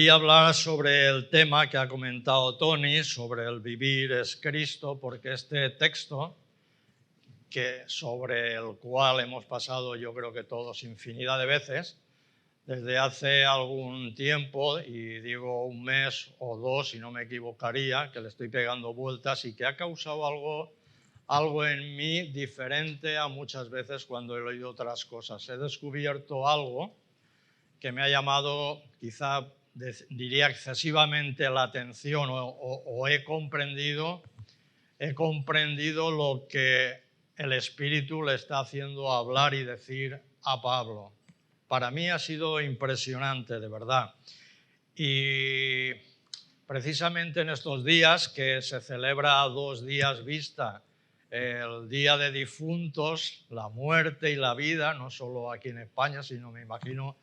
Quería hablar sobre el tema que ha comentado Tony, sobre el vivir es Cristo, porque este texto, sobre el cual hemos pasado yo creo que todos infinidad de veces, desde hace algún tiempo, y digo un mes o dos, si no me equivocaría, que le estoy pegando vueltas y que ha causado algo en mí diferente a muchas veces cuando he leído otras cosas. He descubierto algo que me ha llamado, quizá diría excesivamente la atención, o he comprendido lo que el Espíritu le está haciendo hablar y decir a Pablo. Para mí ha sido impresionante, de verdad. Y precisamente en estos días que se celebra a 2 días vista el Día de Difuntos, la muerte y la vida, no solo aquí en España, sino me imagino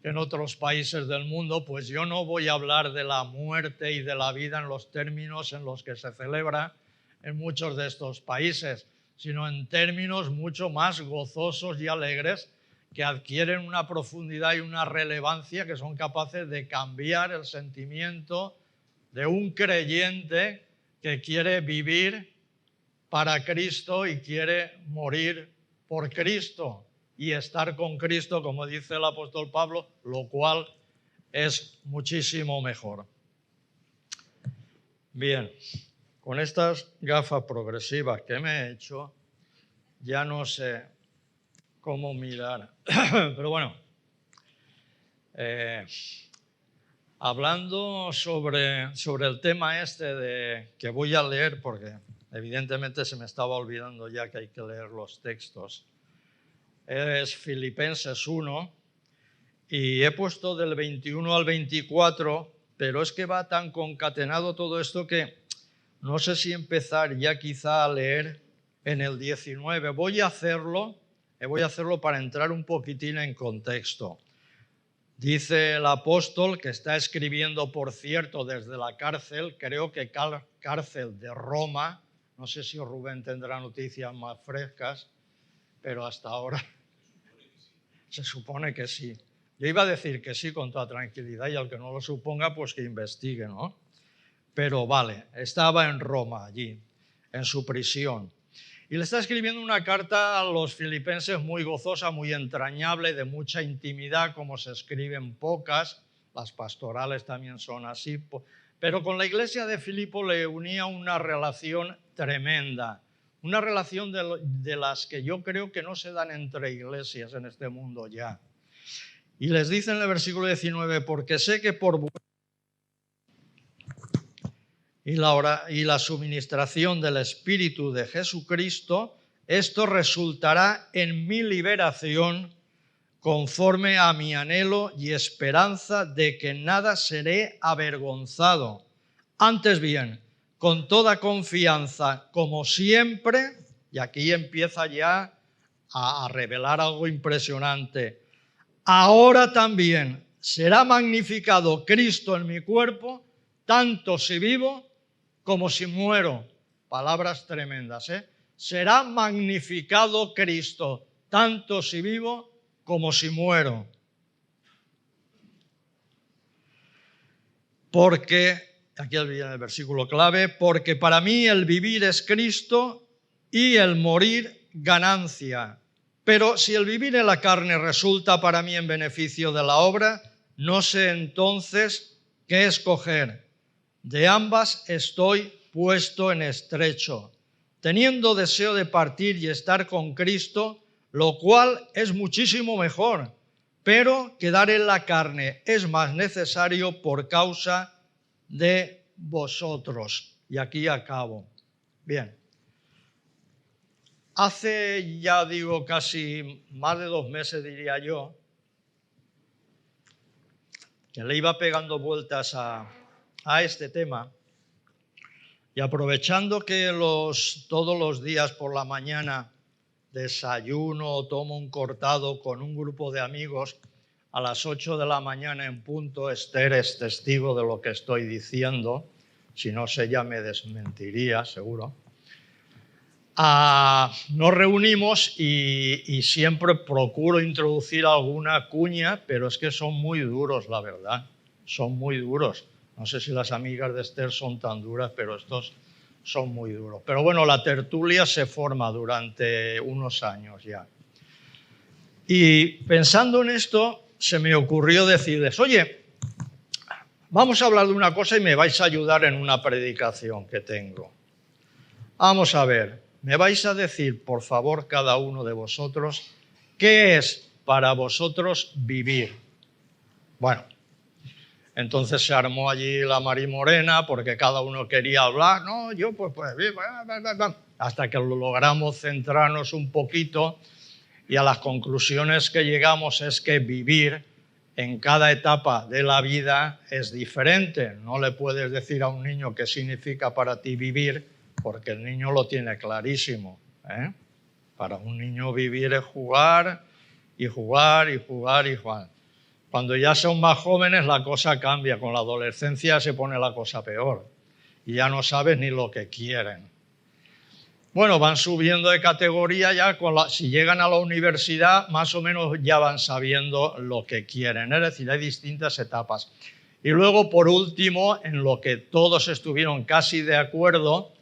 en otros países del mundo, pues yo no voy a hablar de la muerte y de la vida en los términos en los que se celebra en muchos de estos países, sino en términos mucho más gozosos y alegres que adquieren una profundidad y una relevancia que son capaces de cambiar el sentimiento de un creyente que quiere vivir para Cristo y quiere morir por Cristo y estar con Cristo, como dice el apóstol Pablo, lo cual es muchísimo mejor. Bien, con estas gafas progresivas que me he hecho, ya no sé cómo mirar, pero bueno, hablando sobre el tema que voy a leer, porque evidentemente se me estaba olvidando ya que hay que leer los textos, es Filipenses 1 y he puesto del 21 al 24, pero es que va tan concatenado todo esto que no sé si empezar ya quizá a leer en el 19. Voy a hacerlo para entrar un poquitín en contexto. Dice el apóstol, que está escribiendo, por cierto, desde la cárcel, creo que cárcel de Roma, no sé si Rubén tendrá noticias más frescas, pero hasta ahora se supone que sí. Yo iba a decir que sí con toda tranquilidad y al que no lo suponga, pues que investigue, ¿no? Pero vale, estaba en Roma allí, en su prisión. Y le está escribiendo una carta a los filipenses muy gozosa, muy entrañable, de mucha intimidad, como se escriben pocas. Las pastorales también son así. Pero con la iglesia de Filipo le unía una relación tremenda. Una relación de las que yo creo que no se dan entre iglesias en este mundo ya. Y les dice en el versículo 19, porque sé que por y la suministración del Espíritu de Jesucristo, esto resultará en mi liberación conforme a mi anhelo y esperanza de que nada seré avergonzado. Antes bien, con toda confianza, como siempre, y aquí empieza ya a revelar algo impresionante, ahora también será magnificado Cristo en mi cuerpo, tanto si vivo como si muero. Palabras tremendas, ¿eh? Será magnificado Cristo, tanto si vivo como si muero. Porque, aquí viene el versículo clave, porque para mí el vivir es Cristo y el morir ganancia. Pero si el vivir en la carne resulta para mí en beneficio de la obra, no sé entonces qué escoger. De ambas estoy puesto en estrecho, teniendo deseo de partir y estar con Cristo, lo cual es muchísimo mejor, pero quedar en la carne es más necesario por causa de vosotros. Y aquí acabo. Bien. Hace ya digo casi más de 2 meses, diría yo, que le iba pegando vueltas a este tema y aprovechando que todos los días por la mañana desayuno o tomo un cortado con un grupo de amigos a las 8 de la mañana en punto. Esther es testigo de lo que estoy diciendo, si no sé ya me desmentiría seguro. Nos reunimos y siempre procuro introducir alguna cuña, pero es que son muy duros, la verdad. son muy duros. No sé si las amigas de Esther son tan duras, pero estos son muy duros. Pero bueno, la tertulia se forma durante unos años ya. Y pensando en esto, se me ocurrió decirles, oye, vamos a hablar de una cosa y me vais a ayudar en una predicación que tengo. Vamos a ver, me vais a decir, por favor, cada uno de vosotros, ¿qué es para vosotros vivir? Bueno, entonces se armó allí la marimorena porque cada uno quería hablar. No, yo pues hasta que logramos centrarnos un poquito y a las conclusiones que llegamos es que vivir en cada etapa de la vida es diferente. No le puedes decir a un niño qué significa para ti vivir porque el niño lo tiene clarísimo, ¿eh? Para un niño vivir es jugar y jugar y jugar y jugar. Cuando ya son más jóvenes la cosa cambia, con la adolescencia se pone la cosa peor y ya no sabes ni lo que quieren. Bueno, van subiendo de categoría ya, si llegan a la universidad más o menos ya van sabiendo lo que quieren, es decir, hay distintas etapas. Y luego, por último, en lo que todos estuvieron casi de acuerdo,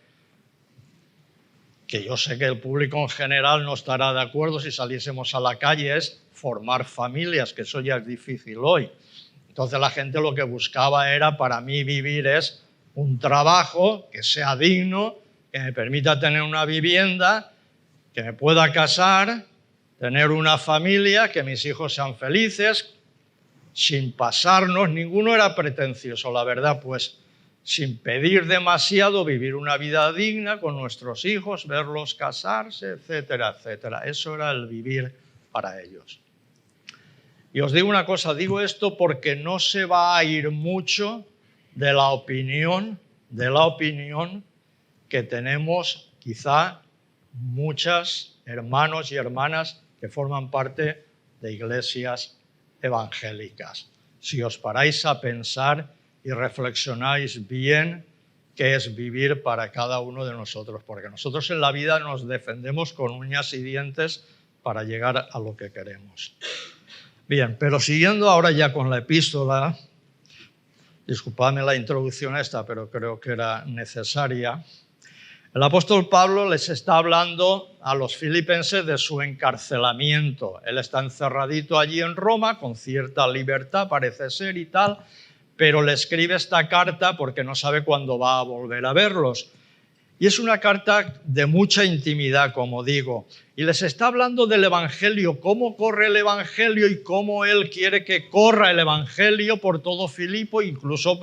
que yo sé que el público en general no estará de acuerdo si saliésemos a la calle, es formar familias, que eso ya es difícil hoy. Entonces la gente lo que buscaba era, para mí vivir es un trabajo que sea digno, que me permita tener una vivienda, que me pueda casar, tener una familia, que mis hijos sean felices, sin pasarnos, ninguno era pretencioso, la verdad, pues sin pedir demasiado, vivir una vida digna con nuestros hijos, verlos casarse, etcétera, etcétera. Eso era el vivir para ellos. Y os digo una cosa, digo esto porque no se va a ir mucho de la opinión que tenemos quizá muchas hermanos y hermanas que forman parte de iglesias evangélicas. Si os paráis a pensar y reflexionáis bien qué es vivir para cada uno de nosotros, porque nosotros en la vida nos defendemos con uñas y dientes para llegar a lo que queremos. Bien, pero siguiendo ahora ya con la epístola, disculpadme la introducción esta, pero creo que era necesaria. El apóstol Pablo les está hablando a los filipenses de su encarcelamiento. Él está encerradito allí en Roma, con cierta libertad parece ser y tal, pero le escribe esta carta porque no sabe cuándo va a volver a verlos. Y es una carta de mucha intimidad, como digo. Y les está hablando del Evangelio, cómo corre el Evangelio y cómo él quiere que corra el Evangelio por todo Filipo, incluso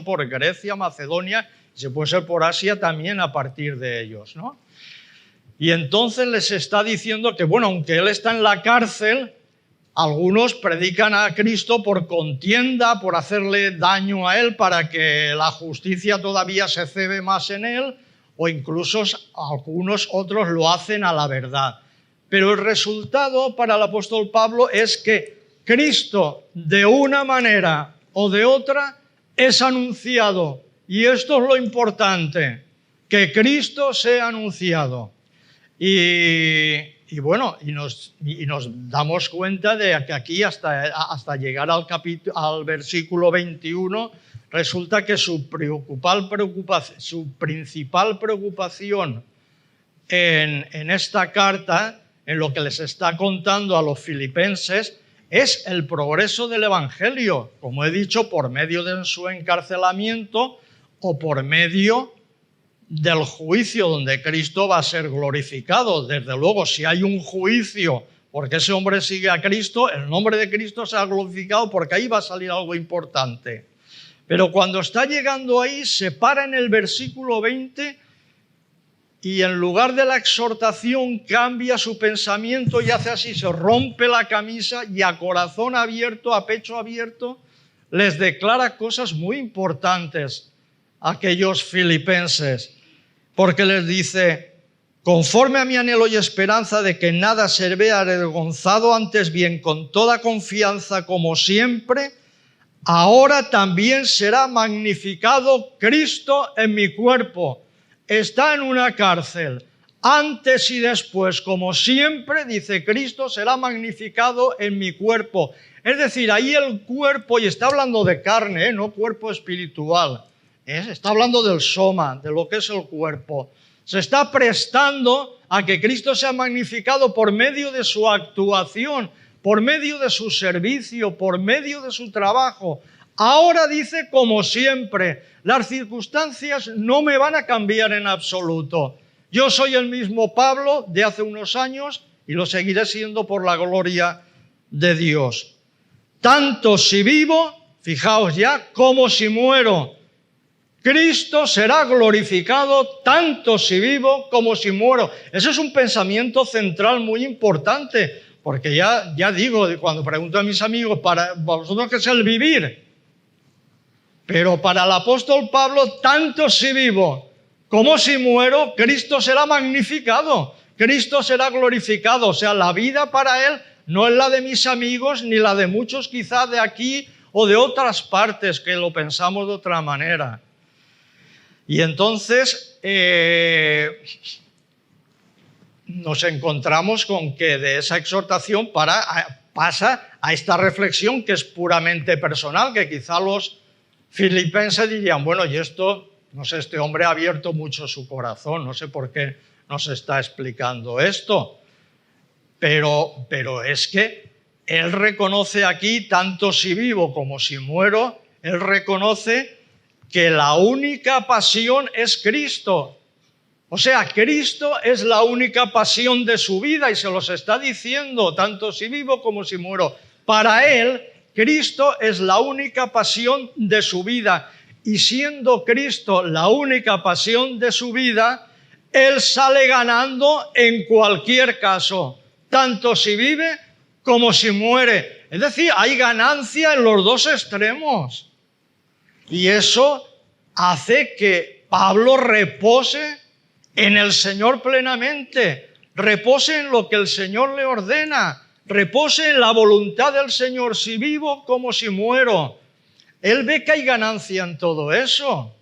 por Grecia, Macedonia, y si puede ser por Asia también a partir de ellos, ¿no? Y entonces les está diciendo que, bueno, aunque él está en la cárcel, algunos predican a Cristo por contienda, por hacerle daño a él, para que la justicia todavía se cebe más en él, o incluso algunos otros lo hacen a la verdad. Pero el resultado para el apóstol Pablo es que Cristo, de una manera o de otra, es anunciado. Y esto es lo importante, que Cristo sea anunciado. Y bueno, nos damos cuenta de que aquí hasta llegar al versículo 21, resulta que su principal preocupación en esta carta, en lo que les está contando a los filipenses, es el progreso del Evangelio, como he dicho, por medio de su encarcelamiento o por medio del juicio donde Cristo va a ser glorificado. Desde luego, si hay un juicio porque ese hombre sigue a Cristo, el nombre de Cristo será glorificado porque ahí va a salir algo importante. Pero cuando está llegando ahí, se para en el versículo 20 y en lugar de la exhortación cambia su pensamiento y hace así, se rompe la camisa y a corazón abierto, a pecho abierto, les declara cosas muy importantes a aquellos filipenses. Porque les dice, conforme a mi anhelo y esperanza de que nada se vea avergonzado, antes bien con toda confianza como siempre, ahora también será magnificado Cristo en mi cuerpo. Está en una cárcel. Antes y después, como siempre, dice Cristo, será magnificado en mi cuerpo. Es decir, ahí el cuerpo, y está hablando de carne, no cuerpo espiritual, está hablando del soma, de lo que es el cuerpo. Se está prestando a que Cristo sea magnificado por medio de su actuación, por medio de su servicio, por medio de su trabajo. Ahora dice, como siempre, las circunstancias no me van a cambiar en absoluto. Yo soy el mismo Pablo de hace unos años y lo seguiré siendo por la gloria de Dios. Tanto si vivo, fijaos ya, como si muero. Cristo será glorificado tanto si vivo como si muero. Ese es un pensamiento central muy importante, porque ya digo, cuando pregunto a mis amigos, ¿para vosotros qué es el vivir? Pero para el apóstol Pablo, tanto si vivo como si muero, Cristo será magnificado, Cristo será glorificado. O sea, la vida para él no es la de mis amigos, ni la de muchos quizás de aquí o de otras partes que lo pensamos de otra manera. Y entonces nos encontramos con que de esa exhortación pasa a esta reflexión que es puramente personal, que quizá los filipenses dirían, bueno, y esto, no sé, este hombre ha abierto mucho su corazón, no sé por qué nos está explicando esto, pero es que él reconoce aquí, tanto si vivo como si muero, él reconoce que la única pasión es Cristo. O sea, Cristo es la única pasión de su vida y se los está diciendo, tanto si vivo como si muero. Para él, Cristo es la única pasión de su vida. Y siendo Cristo la única pasión de su vida, él sale ganando en cualquier caso, tanto si vive como si muere. Es decir, hay ganancia en los dos extremos. Y eso hace que Pablo repose en el Señor plenamente, repose en lo que el Señor le ordena, repose en la voluntad del Señor, si vivo como si muero. Él ve que hay ganancia en todo eso.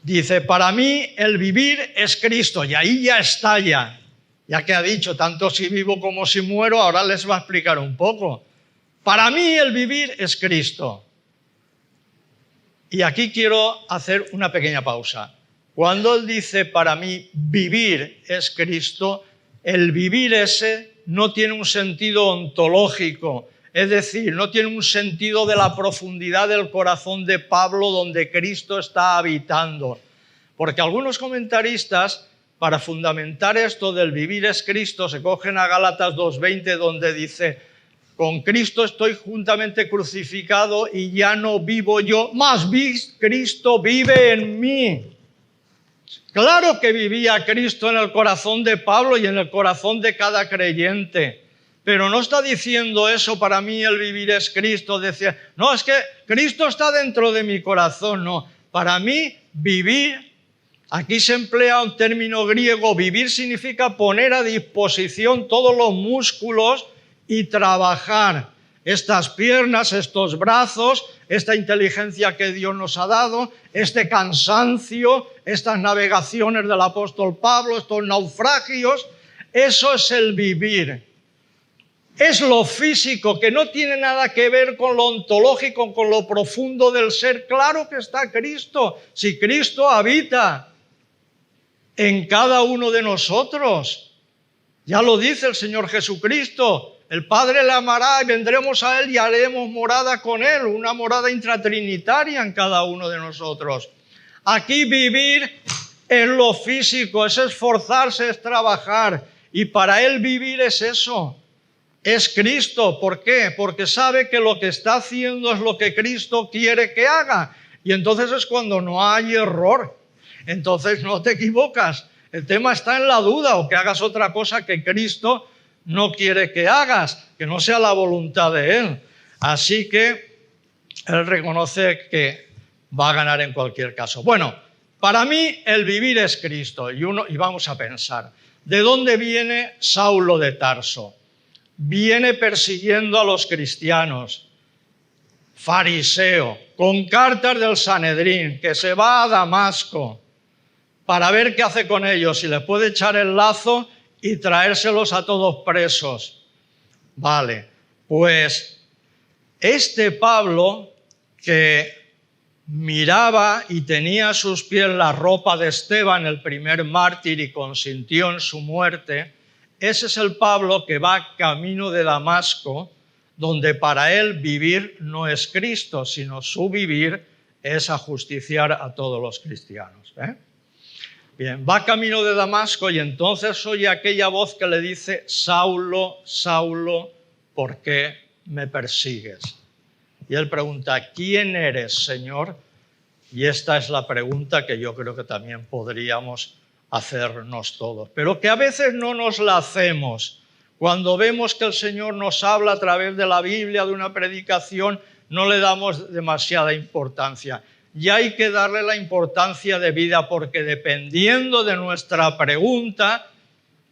Dice, para mí el vivir es Cristo, y ahí ya estalla, ya que ha dicho, tanto si vivo como si muero, ahora les va a explicar un poco. Para mí el vivir es Cristo. Y aquí quiero hacer una pequeña pausa. Cuando él dice, para mí vivir es Cristo, el vivir ese no tiene un sentido ontológico, es decir, no tiene un sentido de la profundidad del corazón de Pablo donde Cristo está habitando. Porque algunos comentaristas, para fundamentar esto del vivir es Cristo, se cogen a Gálatas 2:20 donde dice, con Cristo estoy juntamente crucificado y ya no vivo yo, más Cristo vive en mí. Claro que vivía Cristo en el corazón de Pablo y en el corazón de cada creyente, pero no está diciendo eso, para mí el vivir es Cristo. Decía, no, es que Cristo está dentro de mi corazón, no. Para mí vivir, aquí se emplea un término griego, vivir significa poner a disposición todos los músculos y trabajar estas piernas, estos brazos, esta inteligencia que Dios nos ha dado, este cansancio, estas navegaciones del apóstol Pablo, estos naufragios, eso es el vivir. Es lo físico, que no tiene nada que ver con lo ontológico, con lo profundo del ser. Claro que está Cristo, si Cristo habita en cada uno de nosotros. Ya lo dice el Señor Jesucristo. El Padre le amará y vendremos a Él y haremos morada con Él, una morada intratrinitaria en cada uno de nosotros. Aquí vivir es lo físico, es esforzarse, es trabajar. Y para Él vivir es eso, es Cristo. ¿Por qué? Porque sabe que lo que está haciendo es lo que Cristo quiere que haga. Y entonces es cuando no hay error. Entonces no te equivocas. El tema está en la duda o que hagas otra cosa que Cristo no quiere que hagas, que no sea la voluntad de Él. Así que Él reconoce que va a ganar en cualquier caso. Bueno, para mí el vivir es Cristo. Y vamos a pensar, ¿de dónde viene Saulo de Tarso? Viene persiguiendo a los cristianos, fariseo, con cartas del Sanedrín, que se va a Damasco para ver qué hace con ellos, si les puede echar el lazo y traérselos a todos presos. Vale, pues este Pablo que miraba y tenía a sus pies la ropa de Esteban, el primer mártir, y consintió en su muerte, ese es el Pablo que va camino de Damasco, donde para él vivir no es Cristo, sino su vivir es ajusticiar a todos los cristianos. Bien, va camino de Damasco y entonces oye aquella voz que le dice: Saulo, Saulo, ¿por qué me persigues? Y él pregunta: ¿quién eres, Señor? Y esta es la pregunta que yo creo que también podríamos hacernos todos, pero que a veces no nos la hacemos. Cuando vemos que el Señor nos habla a través de la Biblia, de una predicación, no le damos demasiada importancia. Y hay que darle la importancia debida, porque dependiendo de nuestra pregunta,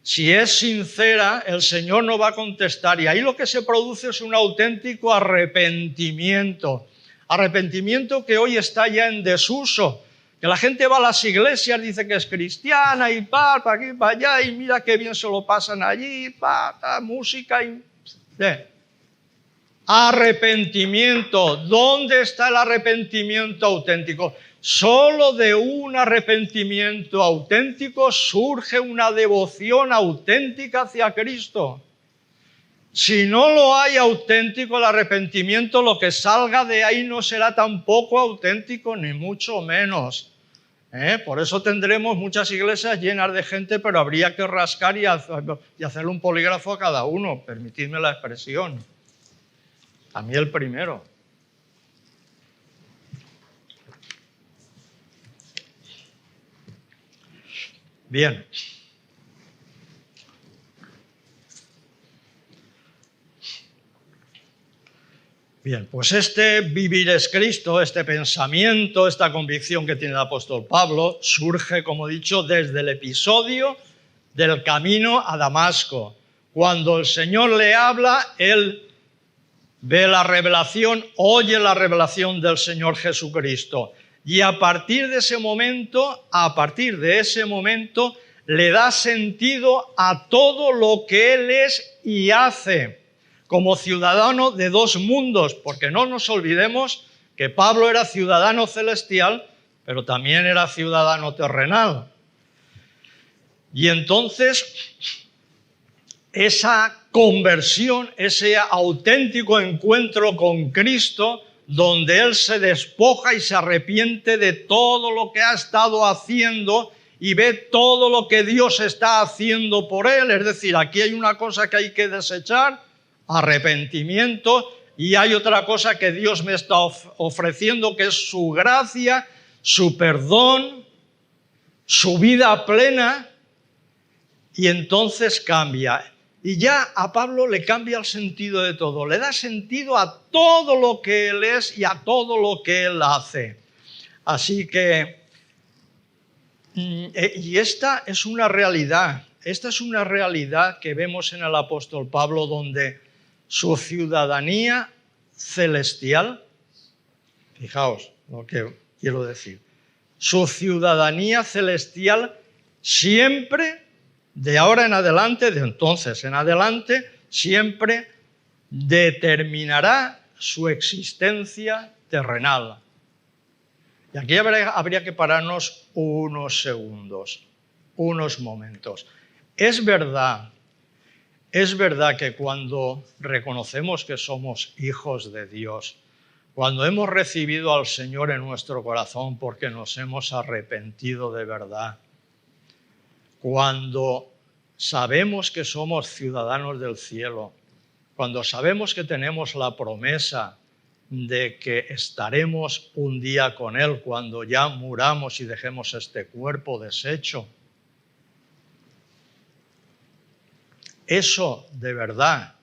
si es sincera, el Señor no va a contestar. Y ahí lo que se produce es un auténtico arrepentimiento. Arrepentimiento que hoy está ya en desuso. Que la gente va a las iglesias, dice que es cristiana y para aquí, para allá, y mira qué bien se lo pasan allí, música y... Arrepentimiento. ¿Dónde está el arrepentimiento auténtico? Solo de un arrepentimiento auténtico surge una devoción auténtica hacia Cristo. Si no lo hay auténtico el arrepentimiento, lo que salga de ahí no será tampoco auténtico, ni mucho menos. Por eso tendremos muchas iglesias llenas de gente, pero habría que rascar y hacerle un polígrafo a cada uno, permitidme la expresión. A mí el primero. Bien. Bien, pues este vivir es Cristo, este pensamiento, esta convicción que tiene el apóstol Pablo, surge, como he dicho, desde el episodio del camino a Damasco. Cuando el Señor le habla, él ve la revelación, oye la revelación del Señor Jesucristo. Y a partir de ese momento, le da sentido a todo lo que él es y hace, como ciudadano de dos mundos, porque no nos olvidemos que Pablo era ciudadano celestial, pero también era ciudadano terrenal. Y entonces, esa conversión, ese auténtico encuentro con Cristo, donde él se despoja y se arrepiente de todo lo que ha estado haciendo y ve todo lo que Dios está haciendo por él. Es decir, aquí hay una cosa que hay que desechar, arrepentimiento, y hay otra cosa que Dios me está ofreciendo, que es su gracia, su perdón, su vida plena, y entonces cambia. Y ya a Pablo le cambia el sentido de todo, le da sentido a todo lo que él es y a todo lo que él hace. Así que, y esta es una realidad que vemos en el apóstol Pablo, donde su ciudadanía celestial, fijaos lo que quiero decir, su ciudadanía celestial siempre, de ahora en adelante, de entonces en adelante, siempre determinará su existencia terrenal. Y aquí habría que pararnos unos segundos, unos momentos. Es verdad que cuando reconocemos que somos hijos de Dios, cuando hemos recibido al Señor en nuestro corazón porque nos hemos arrepentido de verdad, cuando sabemos que somos ciudadanos del cielo, cuando sabemos que tenemos la promesa de que estaremos un día con Él cuando ya muramos y dejemos este cuerpo deshecho, eso de verdad,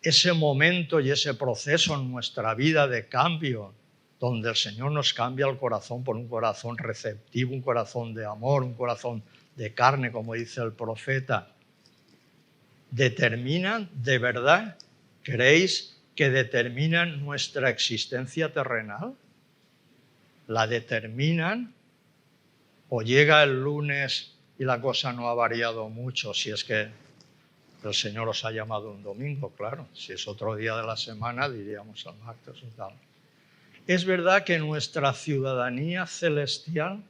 ese momento y ese proceso en nuestra vida de cambio, donde el Señor nos cambia el corazón por un corazón receptivo, un corazón de amor, un corazón de carne, como dice el profeta, ¿determinan de verdad? ¿Creéis que determinan nuestra existencia terrenal? ¿La determinan? ¿O llega el lunes y la cosa no ha variado mucho, si es que El Señor os ha llamado un domingo, claro. Si es otro día de la semana, diríamos el martes o tal. Es verdad que nuestra ciudadanía celestial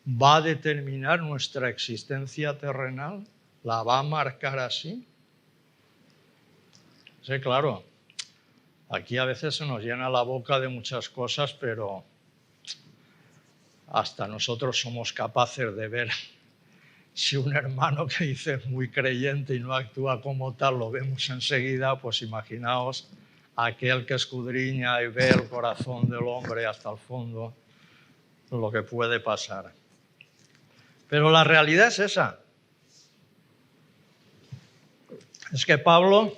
va a determinar nuestra existencia terrenal, la va a marcar así. Sí, claro. Aquí a veces se nos llena la boca de muchas cosas, pero hasta nosotros somos capaces de ver si un hermano que dice es muy creyente y no actúa como tal, lo vemos enseguida, pues imaginaos aquel que escudriña y ve el corazón del hombre hasta el fondo, lo que puede pasar. Pero la realidad es esa. Es que Pablo,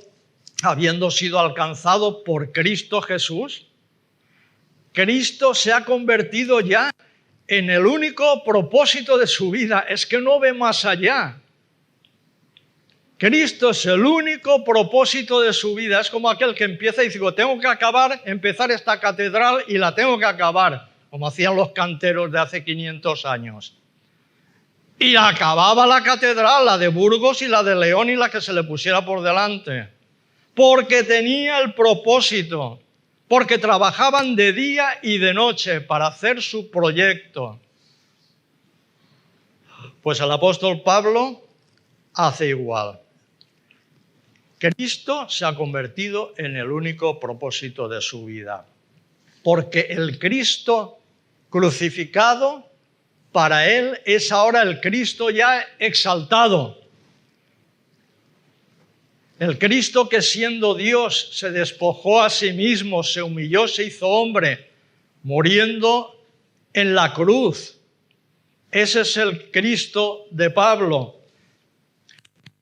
habiendo sido alcanzado por Cristo Jesús, Cristo se ha convertido ya en el único propósito de su vida. Es que no ve más allá. Cristo es el único propósito de su vida. Es como aquel que empieza y dice, tengo que empezar esta catedral y la tengo que acabar, como hacían los canteros de hace 500 años. Y acababa la catedral, la de Burgos y la de León y la que se le pusiera por delante. Porque tenía el propósito, porque trabajaban de día y de noche para hacer su proyecto. Pues el apóstol Pablo hace igual. Cristo se ha convertido en el único propósito de su vida. Porque el Cristo crucificado, para él es ahora el Cristo ya exaltado. El Cristo que siendo Dios se despojó a sí mismo, se humilló, se hizo hombre, muriendo en la cruz. Ese es el Cristo de Pablo.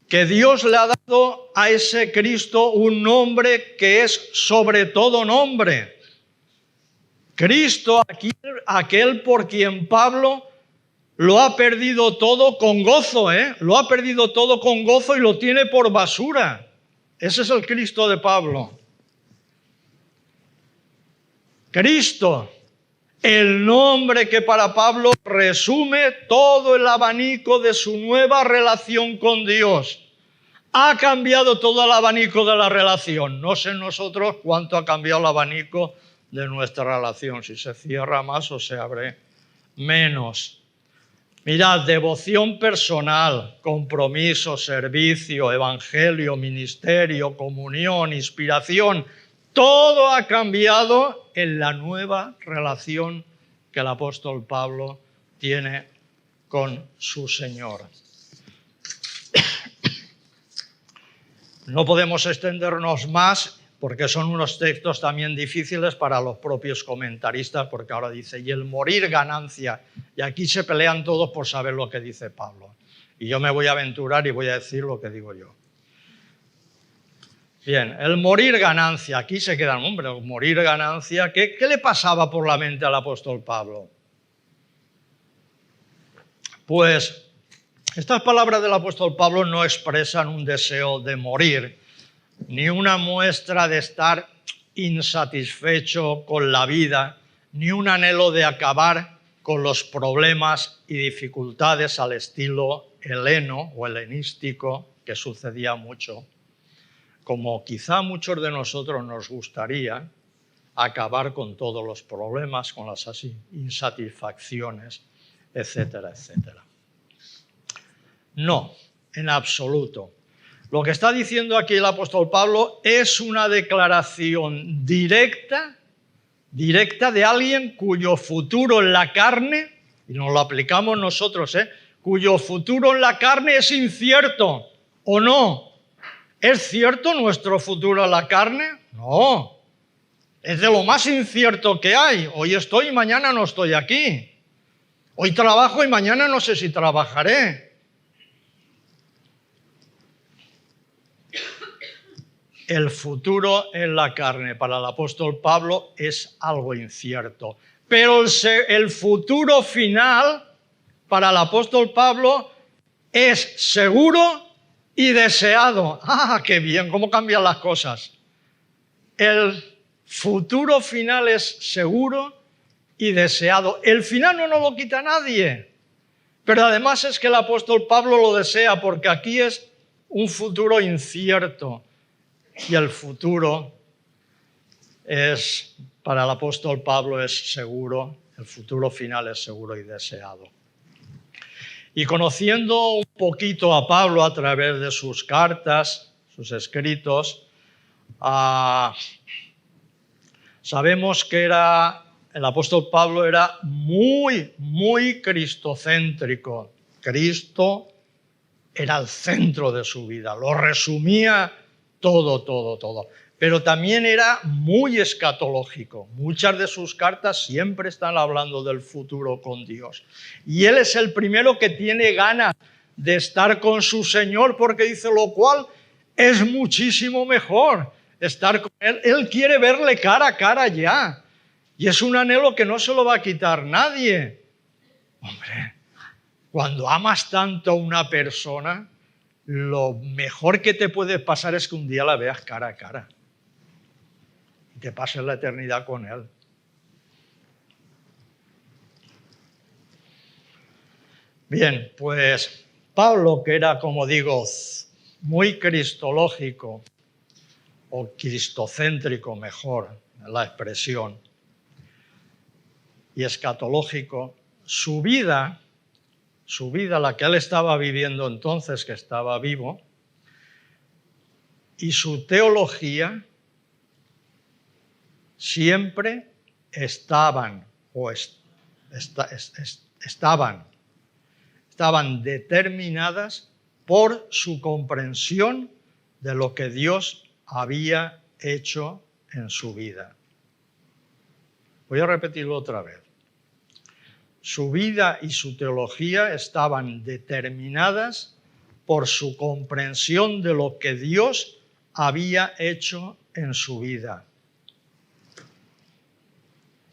Que Dios le ha dado a ese Cristo un nombre que es sobre todo nombre. Cristo, aquel por quien Pablo lo ha perdido todo con gozo, lo ha perdido todo con gozo y lo tiene por basura. Ese es el Cristo de Pablo. Cristo, el nombre que para Pablo resume todo el abanico de su nueva relación con Dios. Ha cambiado todo el abanico de la relación. No sé nosotros cuánto ha cambiado el abanico de nuestra relación, si se cierra más o se abre menos. Mirad, devoción personal, compromiso, servicio, evangelio, ministerio, comunión, inspiración, todo ha cambiado en la nueva relación que el apóstol Pablo tiene con su Señor. No podemos extendernos más porque son unos textos también difíciles para los propios comentaristas, porque ahora dice, y el morir ganancia, y aquí se pelean todos por saber lo que dice Pablo. Y yo me voy a aventurar y voy a decir lo que digo yo. Bien, el morir ganancia, aquí se queda el nombre, el morir ganancia, ¿qué le pasaba por la mente al apóstol Pablo? Pues estas palabras del apóstol Pablo no expresan un deseo de morir, ni una muestra de estar insatisfecho con la vida, ni un anhelo de acabar con los problemas y dificultades al estilo heleno o helenístico, que sucedía mucho, como quizá a muchos de nosotros nos gustaría acabar con todos los problemas, con las insatisfacciones, etcétera, etcétera. No, en absoluto. Lo que está diciendo aquí el apóstol Pablo es una declaración directa de alguien cuyo futuro en la carne, y nos lo aplicamos nosotros, cuyo futuro en la carne es incierto, ¿o no? ¿Es cierto nuestro futuro en la carne? No. Es de lo más incierto que hay. Hoy estoy y mañana no estoy aquí. Hoy trabajo y mañana no sé si trabajaré. El futuro en la carne para el apóstol Pablo es algo incierto. Pero el futuro final para el apóstol Pablo es seguro y deseado. ¡Ah, qué bien! ¿Cómo cambian las cosas? El futuro final es seguro y deseado. El final no nos lo quita nadie. Pero además es que el apóstol Pablo lo desea porque aquí es un futuro incierto y el futuro para el apóstol Pablo es seguro, el futuro final es seguro y deseado. Y conociendo un poquito a Pablo a través de sus cartas, sus escritos, sabemos que el apóstol Pablo era muy, muy cristocéntrico. Cristo era el centro de su vida, lo resumía todo. Pero también era muy escatológico. Muchas de sus cartas siempre están hablando del futuro con Dios. Y él es el primero que tiene ganas de estar con su Señor porque dice, lo cual es muchísimo mejor estar con Él. Él quiere verle cara a cara ya. Y es un anhelo que no se lo va a quitar nadie. Hombre, cuando amas tanto a una persona, lo mejor que te puede pasar es que un día la veas cara a cara. Y te pases la eternidad con Él. Bien, pues Pablo, que era, como digo, muy cristológico, o cristocéntrico mejor, la expresión, y escatológico, su vida, la que él estaba viviendo entonces, que estaba vivo, y su teología siempre estaban determinadas por su comprensión de lo que Dios había hecho en su vida. Voy a repetirlo otra vez. Su vida y su teología estaban determinadas por su comprensión de lo que Dios había hecho en su vida.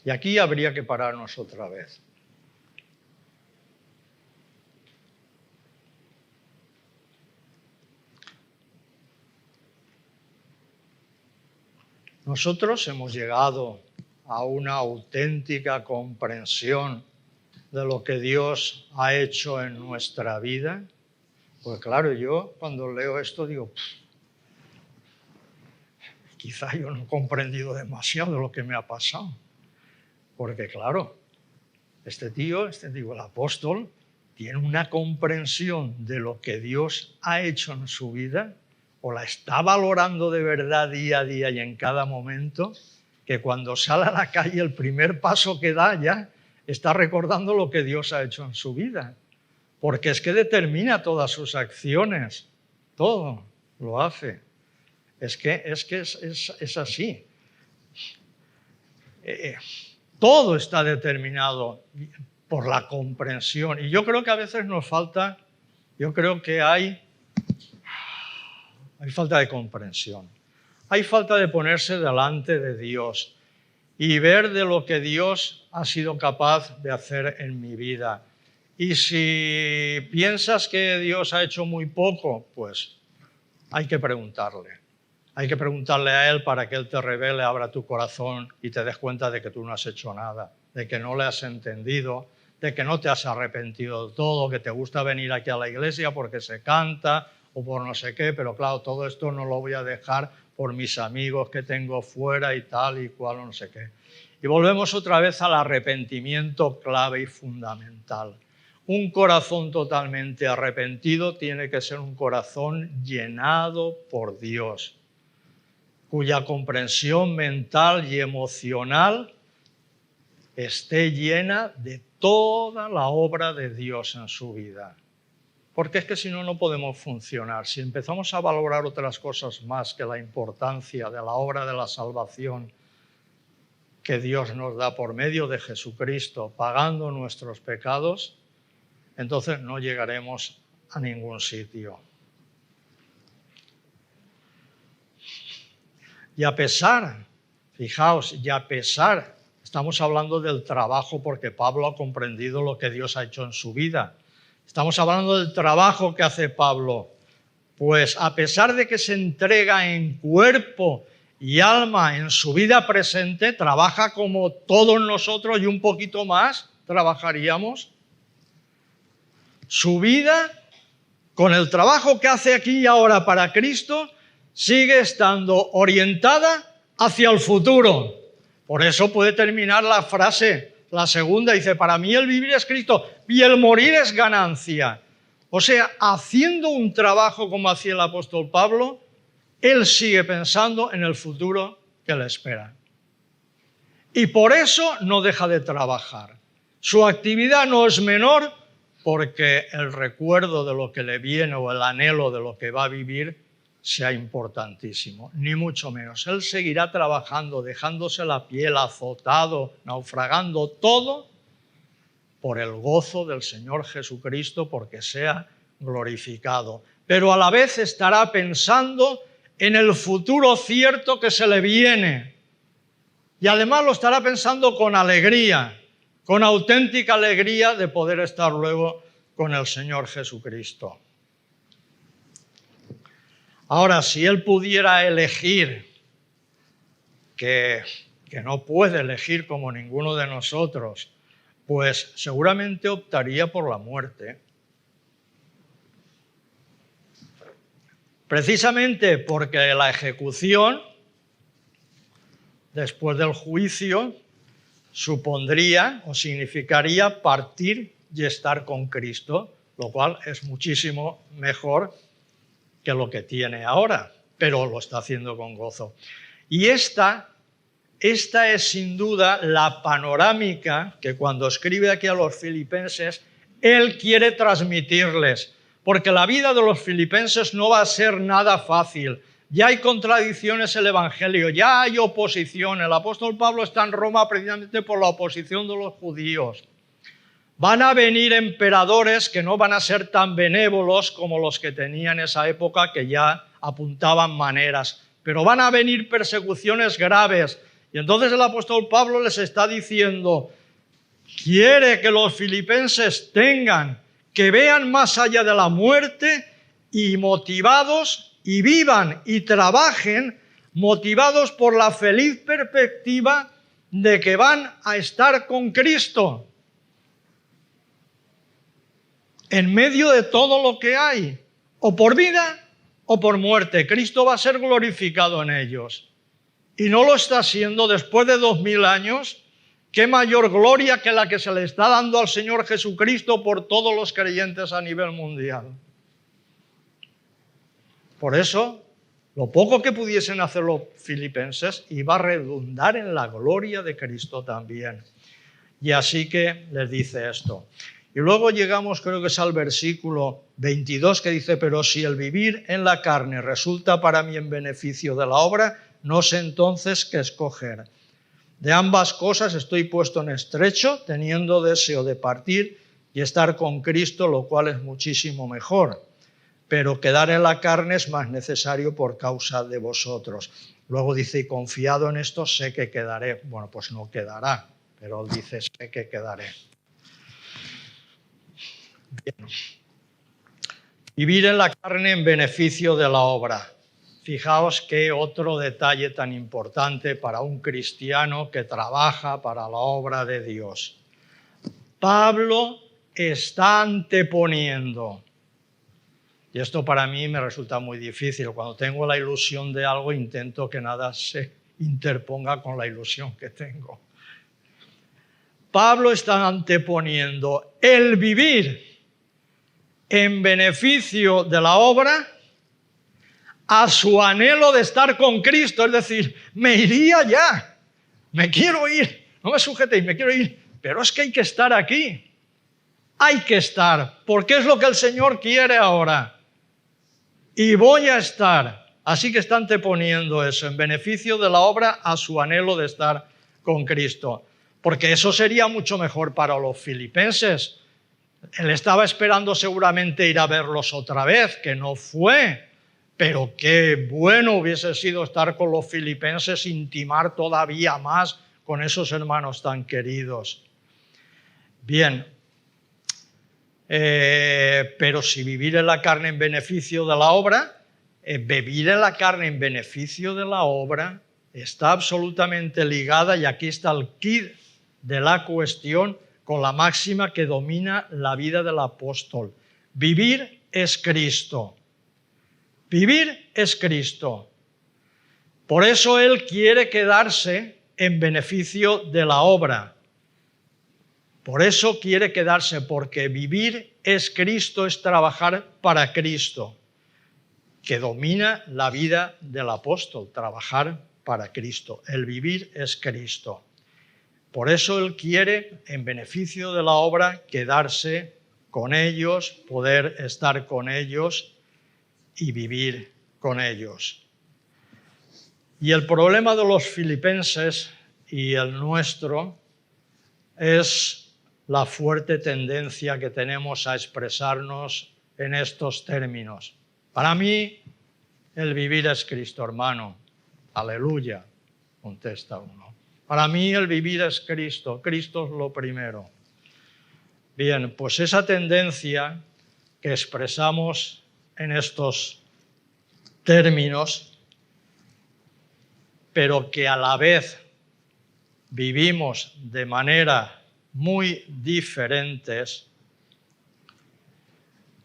Y aquí habría que pararnos otra vez. Nosotros hemos llegado a una auténtica comprensión de lo que Dios ha hecho en nuestra vida. Pues claro, yo cuando leo esto digo, quizá yo no he comprendido demasiado lo que me ha pasado. Porque claro, este tío, el apóstol, tiene una comprensión de lo que Dios ha hecho en su vida, o la está valorando de verdad día a día y en cada momento, que cuando sale a la calle el primer paso que da ya está recordando lo que Dios ha hecho en su vida. Porque es que determina todas sus acciones, todo lo hace. Es así. Todo está determinado por la comprensión. Y yo creo que a veces nos falta, hay falta de comprensión. Hay falta de ponerse delante de Dios y ver de lo que Dios ha sido capaz de hacer en mi vida. Y si piensas que Dios ha hecho muy poco, pues hay que preguntarle. Hay que preguntarle a Él para que Él te revele, abra tu corazón y te des cuenta de que tú no has hecho nada, de que no le has entendido, de que no te has arrepentido de todo, que te gusta venir aquí a la iglesia porque se canta o por no sé qué, pero claro, todo esto no lo voy a dejar por mis amigos que tengo fuera y tal y cual, no sé qué. Y volvemos otra vez al arrepentimiento clave y fundamental. Un corazón totalmente arrepentido tiene que ser un corazón llenado por Dios, cuya comprensión mental y emocional esté llena de toda la obra de Dios en su vida. Porque es que si no, no podemos funcionar. Si empezamos a valorar otras cosas más que la importancia de la obra de la salvación que Dios nos da por medio de Jesucristo, pagando nuestros pecados, entonces no llegaremos a ningún sitio. Y a pesar, fijaos, estamos hablando del trabajo porque Pablo ha comprendido lo que Dios ha hecho en su vida. Estamos hablando del trabajo que hace Pablo. Pues a pesar de que se entrega en cuerpo y alma en su vida presente, trabaja como todos nosotros y un poquito más trabajaríamos. Su vida con el trabajo que hace aquí y ahora para Cristo, sigue estando orientada hacia el futuro. Por eso puede terminar la frase, la segunda, dice, para mí el vivir es Cristo y el morir es ganancia. O sea, haciendo un trabajo como hacía el apóstol Pablo, él sigue pensando en el futuro que le espera. Y por eso no deja de trabajar. Su actividad no es menor porque el recuerdo de lo que le viene o el anhelo de lo que va a vivir sea importantísimo, ni mucho menos. Él seguirá trabajando, dejándose la piel, azotado, naufragando, todo por el gozo del Señor Jesucristo, porque sea glorificado. Pero a la vez estará pensando en el futuro cierto que se le viene. Y además lo estará pensando con alegría, con auténtica alegría de poder estar luego con el Señor Jesucristo. Ahora, si él pudiera elegir, que no puede elegir como ninguno de nosotros, pues seguramente optaría por la muerte. Precisamente porque la ejecución, después del juicio, supondría o significaría partir y estar con Cristo, lo cual es muchísimo mejor que lo que tiene ahora, pero lo está haciendo con gozo. Y esta es sin duda la panorámica que cuando escribe aquí a los filipenses, él quiere transmitirles, porque la vida de los filipenses no va a ser nada fácil. Ya hay contradicciones en el Evangelio, ya hay oposición. El apóstol Pablo está en Roma precisamente por la oposición de los judíos. Van a venir emperadores que no van a ser tan benévolos como los que tenían en esa época, que ya apuntaban maneras. Pero van a venir persecuciones graves. Y entonces el apóstol Pablo les está diciendo, quiere que los filipenses que vean más allá de la muerte y motivados y vivan y trabajen motivados por la feliz perspectiva de que van a estar con Cristo. En medio de todo lo que hay, o por vida o por muerte, Cristo va a ser glorificado en ellos. Y no lo está siendo después de 2000 años. ¿Qué mayor gloria que la que se le está dando al Señor Jesucristo por todos los creyentes a nivel mundial? Por eso, lo poco que pudiesen hacer los filipenses iba a redundar en la gloria de Cristo también. Y así que les dice esto. Y luego llegamos, creo que es al versículo 22, que dice, pero si el vivir en la carne resulta para mí en beneficio de la obra, no sé entonces qué escoger. De ambas cosas estoy puesto en estrecho, teniendo deseo de partir y estar con Cristo, lo cual es muchísimo mejor. Pero quedar en la carne es más necesario por causa de vosotros. Luego dice, y confiado en esto sé que quedaré. Bueno, pues no quedará, pero él dice, sé que quedaré. Bien. Vivir en la carne en beneficio de la obra. Fijaos qué otro detalle tan importante para un cristiano que trabaja para la obra de Dios. Pablo está anteponiendo, y esto para mí me resulta muy difícil, cuando tengo la ilusión de algo intento que nada se interponga con la ilusión que tengo. Pablo está anteponiendo el vivir en beneficio de la obra a su anhelo de estar con Cristo, es decir, me iría ya, me quiero ir, no me sujetéis, me quiero ir, pero es que hay que estar aquí, hay que estar, porque es lo que el Señor quiere ahora, y voy a estar, así que está anteponiendo eso, en beneficio de la obra a su anhelo de estar con Cristo, porque eso sería mucho mejor para los filipenses. Él estaba esperando seguramente ir a verlos otra vez, que no fue. Pero qué bueno hubiese sido estar con los filipenses, intimar todavía más con esos hermanos tan queridos. Bien, pero si vivir en la carne en beneficio de la obra, vivir en la carne en beneficio de la obra está absolutamente ligada, y aquí está el quid de la cuestión, con la máxima que domina la vida del apóstol. Vivir es Cristo. Vivir es Cristo. Por eso Él quiere quedarse en beneficio de la obra. Por eso quiere quedarse, porque vivir es Cristo, es trabajar para Cristo, que domina la vida del apóstol, trabajar para Cristo. El vivir es Cristo. Por eso Él quiere, en beneficio de la obra, quedarse con ellos, poder estar con ellos y vivir con ellos. Y el problema de los filipenses y el nuestro es la fuerte tendencia que tenemos a expresarnos en estos términos. Para mí, el vivir es Cristo, hermano. Aleluya, contesta uno. Para mí el vivir es Cristo. Cristo es lo primero. Bien, pues esa tendencia que expresamos en estos términos, pero que a la vez vivimos de manera muy diferentes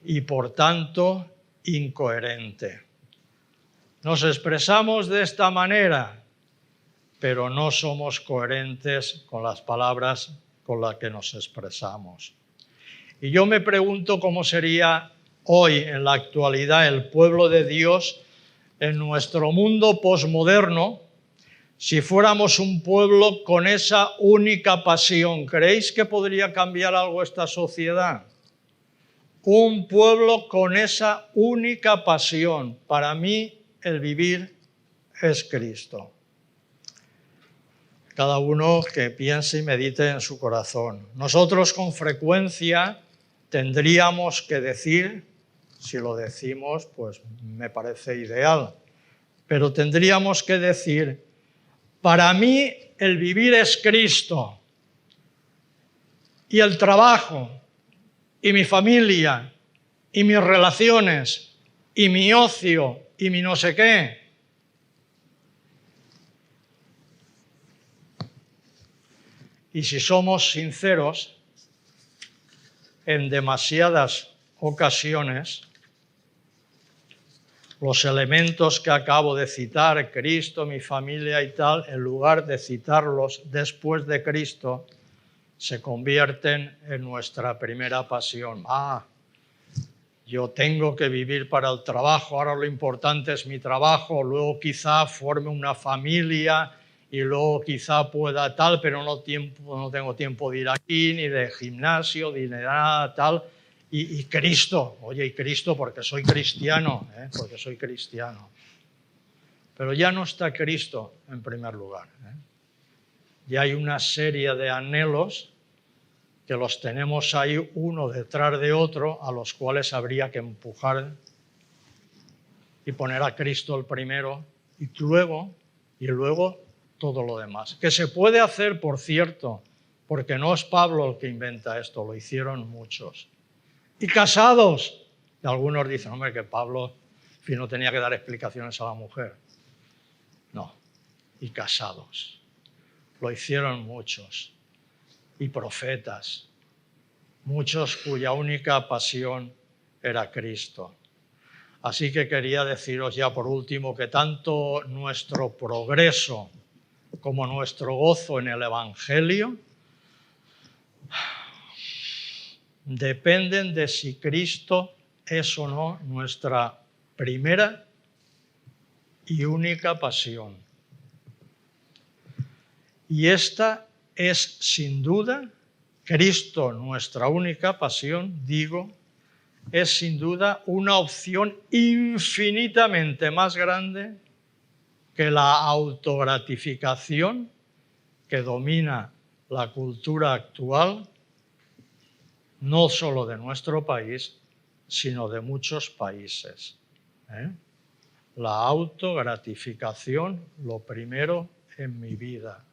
y por tanto incoherente. Nos expresamos de esta manera, pero no somos coherentes con las palabras con las que nos expresamos. Y yo me pregunto cómo sería hoy, en la actualidad, el pueblo de Dios en nuestro mundo posmoderno, si fuéramos un pueblo con esa única pasión. ¿Creéis que podría cambiar algo esta sociedad? Un pueblo con esa única pasión. Para mí, el vivir es Cristo. Cada uno que piense y medite en su corazón. Nosotros con frecuencia tendríamos que decir, si lo decimos, pues me parece ideal, pero tendríamos que decir, para mí el vivir es Cristo, y el trabajo, y mi familia, y mis relaciones, y mi ocio, y mi no sé qué. Y si somos sinceros, en demasiadas ocasiones, los elementos que acabo de citar, Cristo, mi familia y tal, en lugar de citarlos después de Cristo, se convierten en nuestra primera pasión. Yo tengo que vivir para el trabajo, ahora lo importante es mi trabajo, luego quizá forme una familia y luego quizá pueda tal, pero no tengo tiempo de ir aquí, ni de gimnasio, ni de nada tal. Y Cristo, oye, y Cristo porque soy cristiano, porque soy cristiano. Pero ya no está Cristo en primer lugar. Ya hay una serie de anhelos que los tenemos ahí uno detrás de otro, a los cuales habría que empujar y poner a Cristo el primero, y luego todo lo demás. Que se puede hacer, por cierto, porque no es Pablo el que inventa esto, lo hicieron muchos. Y casados. Y algunos dicen, hombre, que Pablo no tenía que dar explicaciones a la mujer. No, y casados. Lo hicieron muchos. Y profetas. Muchos cuya única pasión era Cristo. Así que quería deciros ya por último que tanto nuestro progreso como nuestro gozo en el Evangelio dependen de si Cristo es o no nuestra primera y única pasión. Y esta es sin duda, Cristo nuestra única pasión, digo, es sin duda una opción infinitamente más grande que la autogratificación que domina la cultura actual, no solo de nuestro país, sino de muchos países. La autogratificación, lo primero en mi vida.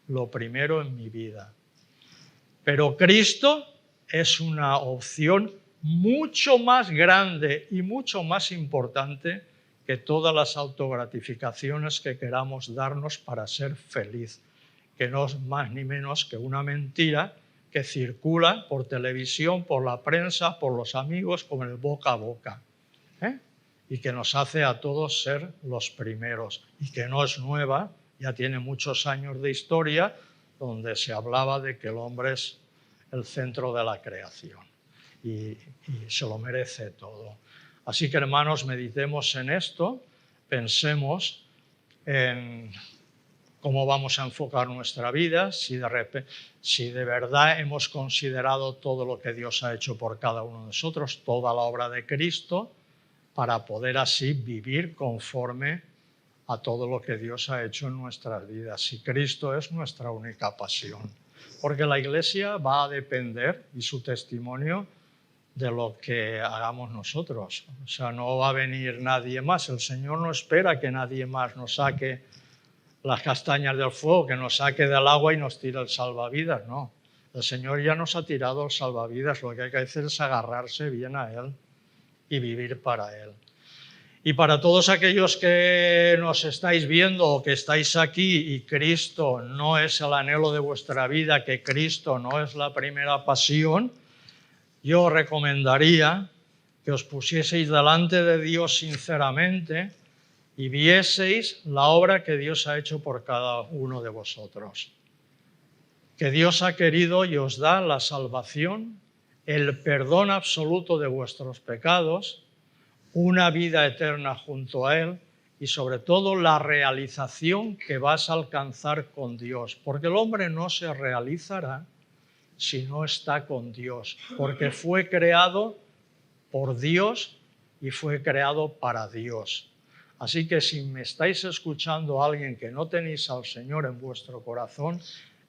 Lo primero en mi vida. Pero Cristo es una opción mucho más grande y mucho más importante que todas las autogratificaciones que queramos darnos para ser feliz, que no es más ni menos que una mentira que circula por televisión, por la prensa, por los amigos, como el boca a boca, y que nos hace a todos ser los primeros, y que no es nueva, ya tiene muchos años de historia, donde se hablaba de que el hombre es el centro de la creación y se lo merece todo. Así que, hermanos, meditemos en esto, pensemos en cómo vamos a enfocar nuestra vida, si de verdad hemos considerado todo lo que Dios ha hecho por cada uno de nosotros, toda la obra de Cristo, para poder así vivir conforme a todo lo que Dios ha hecho en nuestras vidas. Si Cristo es nuestra única pasión. Porque la Iglesia va a depender, y su testimonio, de lo que hagamos nosotros. O sea, no va a venir nadie más. El Señor no espera que nadie más nos saque las castañas del fuego, que nos saque del agua y nos tire el salvavidas. No, el Señor ya nos ha tirado el salvavidas. Lo que hay que hacer es agarrarse bien a Él y vivir para Él. Y para todos aquellos que nos estáis viendo o que estáis aquí y Cristo no es el anhelo de vuestra vida, que Cristo no es la primera pasión, yo recomendaría que os pusieseis delante de Dios sinceramente y vieseis la obra que Dios ha hecho por cada uno de vosotros. Que Dios ha querido y os da la salvación, el perdón absoluto de vuestros pecados, una vida eterna junto a Él y sobre todo la realización que vas a alcanzar con Dios. Porque el hombre no se realizará si no está con Dios, porque fue creado por Dios y fue creado para Dios. Así que si me estáis escuchando a alguien que no tenéis al Señor en vuestro corazón,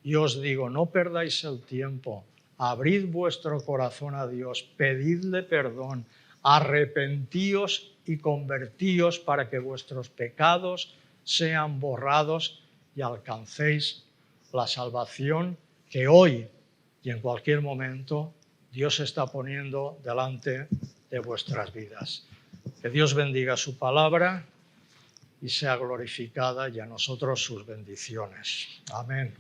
yo os digo, no perdáis el tiempo, abrid vuestro corazón a Dios, pedidle perdón, arrepentíos y convertíos para que vuestros pecados sean borrados y alcancéis la salvación que hoy y en cualquier momento Dios está poniendo delante de vuestras vidas. Que Dios bendiga su palabra y sea glorificada y a nosotros sus bendiciones. Amén.